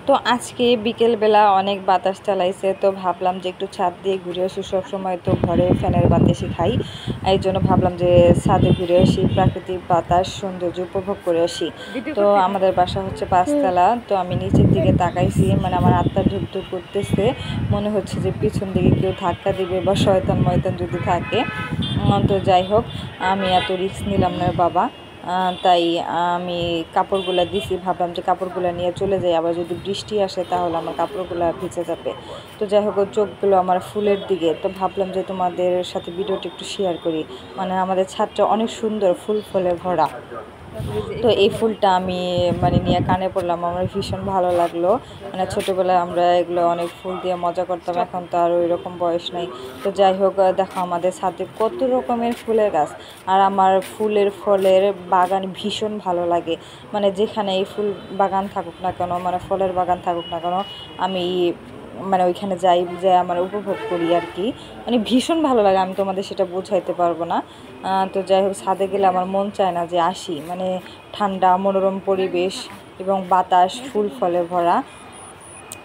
তো আজকে বিকেলবেলা অনেক বাতাস চালাইছে, তো ভাবলাম যে একটু ছাদ দিয়ে ঘুরে আসি। সবসময় তো ঘরে ফ্যানের বাতাসই খাই, এই জন্য ভাবলাম যে ছাদে ঘুরে আসি, প্রাকৃতিক বাতাস সৌন্দর্য উপভোগ করে আসি। তো আমাদের বাসা হচ্ছে 5তলা, তো আমি নিচের দিকে তাকাইছি, মানে আমার আত্মা ধুপ ধুপ করতেছে, মনে হচ্ছে যে পিছন দিকে কেউ ধাক্কা দিবে বা শয়তান ময়তান যদি থাকে। তো যাই হোক, আমি এত রিস্ক নিলাম না বাবা, তাই আমি কাপড়গুলো দিছি, ভাবলাম যে কাপড়গুলো নিয়ে চলে যাই, আবার যদি বৃষ্টি আসে তাহলে আমার কাপড়গুলো ভিজে যাবে। তো যাই হোক, চোখগুলো আমার ফুলের দিকে, তো ভাবলাম যে তোমাদের সাথে ভিডিওটা একটু শেয়ার করি। মানে আমাদের ছাদটা অনেক সুন্দর, ফুল ফলে ভরা। তো এই ফুলটা আমি মানে নিয়ে কানে পড়লাম, আমার ভীষণ ভালো লাগলো। মানে ছোটোবেলায় আমরা এগুলো অনেক ফুল দিয়ে মজা করতাম, এখন তো আর ওই রকম বয়স নেই। তো যাই হোক, দেখো আমাদের ছাদে কত রকমের ফুলের গাছ, আর আমার ফুলের ফলের বাগান ভীষণ ভালো লাগে। মানে যেখানে এই ফুল বাগান থাকুক না কেন, মানে ফলের বাগান থাকুক না কেন, আমি মানে ওইখানে যাই, যে আমার উপভোগ করি আর কি। মানে ভীষণ ভালো লাগে, আমি তোমাদের সেটা বোঝাইতে পারবো না। তো যাই হোক, ছাদে গেলে আমার মন চায় না যে আসি, মানে ঠান্ডা মনোরম পরিবেশ এবং বাতাস, ফুল ফলে ভরা।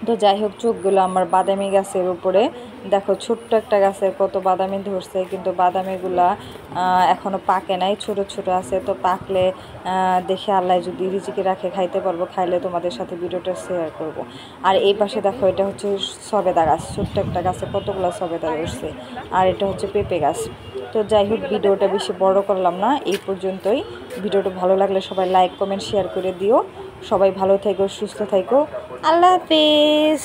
তো যাই হোক, চোখগুলো আমার বাদামি গাছের উপরে, দেখো ছোট্ট একটা গাছে কত বাদামি ধরছে, কিন্তু বাদামিগুলা এখনও পাকে নাই, ছোট ছোট আছে। তো পাকলে দেখে আল্লাহ যদি রিজিকে রাখে খাইতে পারবো, খাইলে তোমাদের সাথে ভিডিওটা শেয়ার করব। আর এই পাশে দেখো, এটা হচ্ছে সবেদা গাছ, ছোট্ট একটা গাছে কতগুলো সবেদা ধরছে। আর এটা হচ্ছে পেঁপে গাছ। তো যাই হোক, ভিডিওটা বেশি বড় করলাম না, এই পর্যন্তই। ভিডিওটা ভালো লাগলে সবাই লাইক কমেন্ট শেয়ার করে দিও। সবাই ভালো থেকো, সুস্থ থেকো, আল্লাহ হাফেজ।